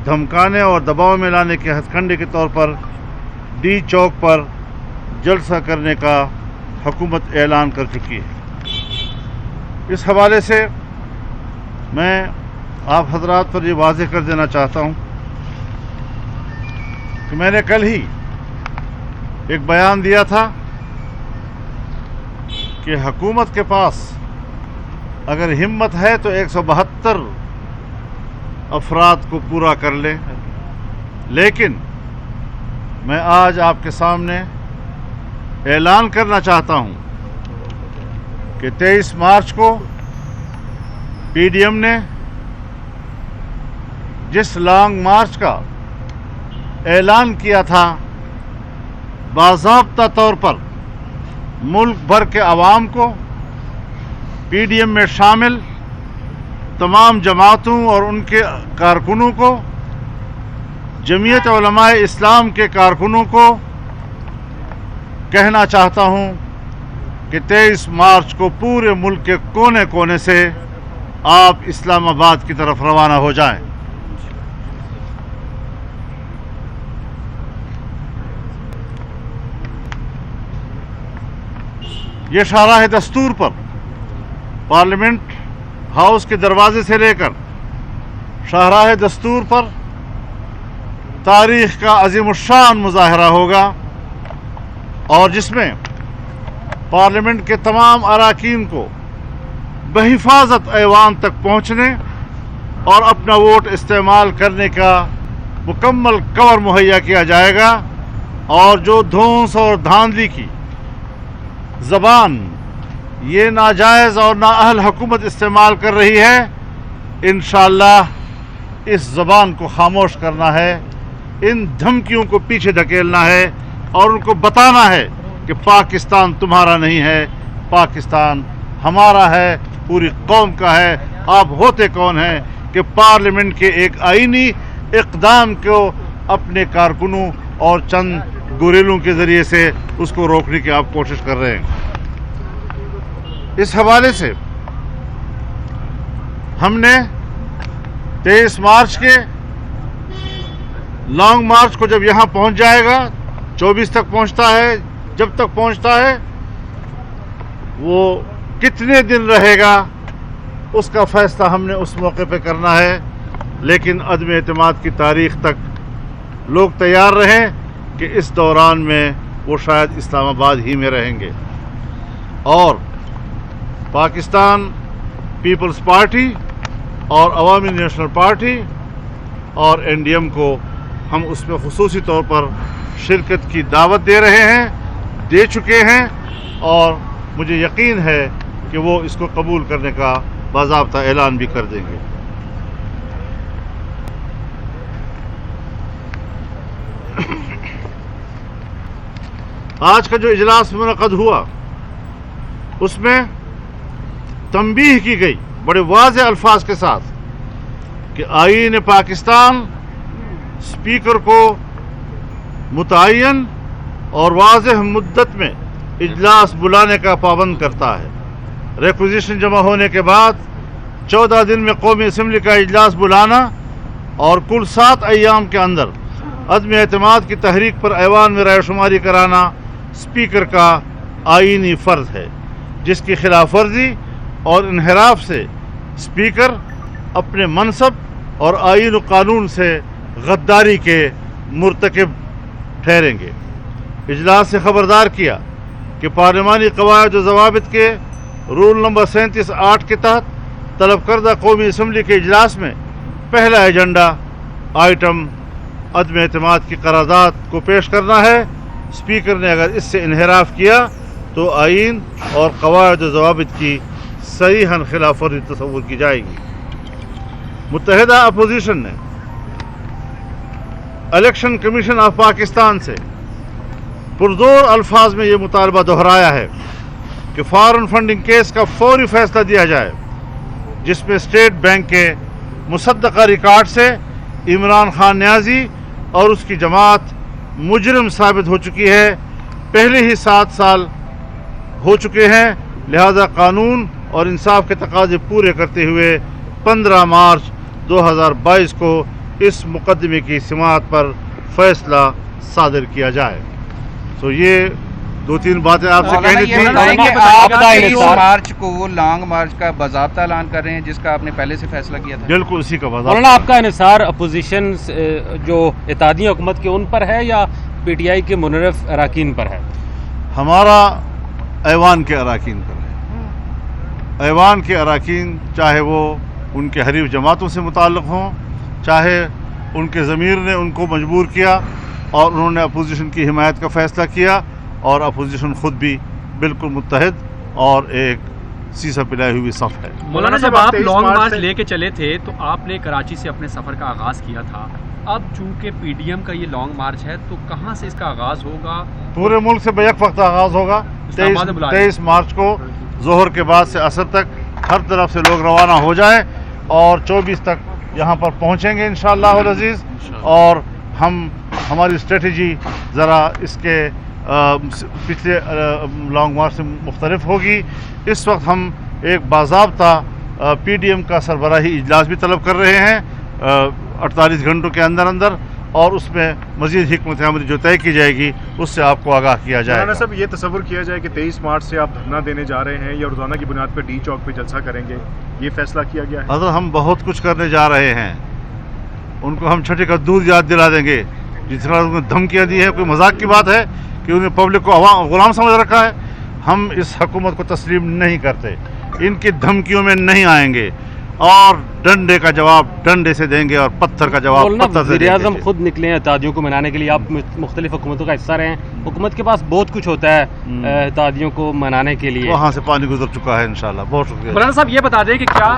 دھمکانے اور دباؤ میں لانے کے ہتھکنڈے کے طور پر ڈی چوک پر جلسہ کرنے کا حکومت اعلان کر چکی ہے۔ اس حوالے سے میں آپ حضرات پر یہ واضح کر دینا چاہتا ہوں کہ میں نے کل ہی ایک بیان دیا تھا کہ حکومت کے پاس اگر ہمت ہے تو 172 افراد کو پورا کر لے، لیکن میں آج آپ کے سامنے اعلان کرنا چاہتا ہوں کہ 23 مارچ کو پی ڈی ایم نے جس لانگ مارچ کا اعلان کیا تھا، باضابطہ طور پر ملک بھر کے عوام کو، پی ڈی ایم میں شامل تمام جماعتوں اور ان کے کارکنوں کو، جمعیت علماء اسلام کے کارکنوں کو کہنا چاہتا ہوں کہ 23 مارچ کو پورے ملک کے کونے کونے سے آپ اسلام آباد کی طرف روانہ ہو جائیں۔ یہ شاہراہ دستور پر پارلیمنٹ ہاؤس کے دروازے سے لے کر شاہراہ دستور پر تاریخ کا عظیم الشان مظاہرہ ہوگا، اور جس میں پارلیمنٹ کے تمام اراکین کو بحفاظت ایوان تک پہنچنے اور اپنا ووٹ استعمال کرنے کا مکمل کور مہیا کیا جائے گا، اور جو دھونس اور دھاندلی کی زبان یہ ناجائز اور نااہل حکومت استعمال کر رہی ہے، انشاءاللہ اس زبان کو خاموش کرنا ہے، ان دھمکیوں کو پیچھے دھکیلنا ہے، اور ان کو بتانا ہے کہ پاکستان تمہارا نہیں ہے، پاکستان ہمارا ہے، پوری قوم کا ہے۔ آپ ہوتے کون ہیں کہ پارلیمنٹ کے ایک آئینی اقدام کو اپنے کارکنوں اور چند گوریلوں کے ذریعے سے اس کو روکنے کی آپ کوشش کر رہے ہیں۔ اس حوالے سے ہم نے 23 مارچ کے لانگ مارچ کو جب یہاں پہنچ جائے گا، 24 تک پہنچتا ہے، جب تک پہنچتا ہے وہ کتنے دن رہے گا اس کا فیصلہ ہم نے اس موقع پہ کرنا ہے، لیکن عدم اعتماد کی تاریخ تک لوگ تیار رہیں کہ اس دوران میں وہ شاید اسلام آباد ہی میں رہیں گے، اور پاکستان پیپلز پارٹی اور عوامی نیشنل پارٹی اور این ڈی ایم کو ہم اس میں خصوصی طور پر شرکت کی دعوت دے رہے ہیں، دے چکے ہیں، اور مجھے یقین ہے کہ وہ اس کو قبول کرنے کا باضابطہ اعلان بھی کر دیں گے۔ آج کا جو اجلاس منعقد ہوا اس میں تنبیہ کی گئی بڑے واضح الفاظ کے ساتھ کہ آئین پاکستان اسپیکر کو متعین اور واضح مدت میں اجلاس بلانے کا پابند کرتا ہے۔ ریکوزیشن جمع ہونے کے بعد 14 دن میں قومی اسمبلی کا اجلاس بلانا اور کل 7 ایام کے اندر عدم اعتماد کی تحریک پر ایوان میں رائے شماری کرانا اسپیکر کا آئینی فرض ہے، جس کی خلاف ورزی اور انحراف سے اسپیکر اپنے منصب اور آئین و قانون سے غداری کے مرتکب ٹھہریں گے۔ اجلاس سے خبردار کیا کہ پارلیمانی قواعد و ضوابط کے رول نمبر 37(8) کے تحت طلب کردہ قومی اسمبلی کے اجلاس میں پہلا ایجنڈا آئٹم عدم اعتماد کی قرارداد کو پیش کرنا ہے۔ اسپیکر نے اگر اس سے انحراف کیا تو آئین اور قواعد و ضوابط کی صریحاً خلاف ورزی تصور کی جائے گی۔ متحدہ اپوزیشن نے الیکشن کمیشن آف پاکستان سے پرزور الفاظ میں یہ مطالبہ دہرایا ہے کہ فارن فنڈنگ کیس کا فوری فیصلہ دیا جائے، جس میں اسٹیٹ بینک کے مصدقہ ریکارڈ سے عمران خان نیازی اور اس کی جماعت مجرم ثابت ہو چکی ہے، پہلے ہی 7 سال ہو چکے ہیں، لہذا قانون اور انصاف کے تقاضے پورے کرتے ہوئے 15 مارچ 2022 کو اس مقدمے کی سماعت پر فیصلہ صادر کیا جائے. تو یہ 2-3 باتیں آپ سے کہنی تھی. آپ 23 مارچ کو لانگ مارچ کا باضابطہ اعلان کر رہے ہیں جس کا آپ نے پہلے سے فیصلہ کیا تھا. بالکل اسی کا مولانا وضاحت. آپ کا انحصار اپوزیشن جو اتحادی حکومت کے ان پر ہے یا پی ٹی آئی کے منحرف اراکین پر ہے؟ ہمارا ایوان کے اراکین پر ہے. ایوان کے اراکین چاہے وہ ان کے حریف جماعتوں سے متعلق ہوں، چاہے ان کے ضمیر نے ان کو مجبور کیا اور انہوں نے اپوزیشن کی حمایت کا فیصلہ کیا، اور اپوزیشن خود بھی بالکل متحد اور ایک سیسا پلائی ہوئی صف ہے. مولانا جب آپ لانگ مارچ لے کے چلے تھے تو آپ نے کراچی سے اپنے سفر کا آغاز کیا تھا. اب چونکہ پی ڈی ایم کا یہ لانگ مارچ ہے تو کہاں سے اس کا آغاز ہوگا؟ پورے ملک سے بیک وقت آغاز ہوگا. 23 مارچ کو ظہر کے بعد سے عصر تک ہر طرف سے لوگ روانہ ہو جائیں اور 24 تک یہاں پر پہنچیں گے انشاءاللہ العزیز. اور ہماری اسٹریٹجی ذرا اس کے پچھلے لانگ مارچ سے مختلف ہوگی. اس وقت ہم ایک باضابطہ پی ڈی ایم کا سربراہی اجلاس بھی طلب کر رہے ہیں 48 گھنٹوں کے اندر، اور اس میں مزید حکمت عملی جو طے کی جائے گی اس سے آپ کو آگاہ کیا جائے گا. مولانا صاحب یہ تصور کیا جائے کہ 23 مارچ سے آپ دھرنا دینے جا رہے ہیں یا روزانہ کی بنیاد پر ڈی چوک پہ جلسہ کریں گے، یہ فیصلہ کیا گیا ہے؟ حضرت ہم بہت کچھ کرنے جا رہے ہیں. ان کو ہم چھٹے کا دودھ یاد دلا دیں گے. جس طرح انہوں نے دھمکیاں دی ہیں، کوئی مذاق کی بات ہے کہ انہیں پبلک کو غلام سمجھ رکھا ہے. ہم اس حکومت کو تسلیم نہیں کرتے، ان کی دھمکیوں میں نہیں آئیں گے، اور ڈنڈے کا جواب ڈنڈے سے دیں گے اور پتھر کا جواب پتھر سے دیں گے. وزیر اعظم خود نکلے ہیں اتحادیوں کو منانے کے لیے. آپ مختلف حکومتوں کا حصہ رہے ہیں، حکومت کے پاس بہت کچھ ہوتا ہے اتحادیوں کو منانے کے لیے. وہاں سے پانی گزر چکا ہے انشاءاللہ. بہت شکریہ. مولانا صاحب یہ بتا دیں کہ کیا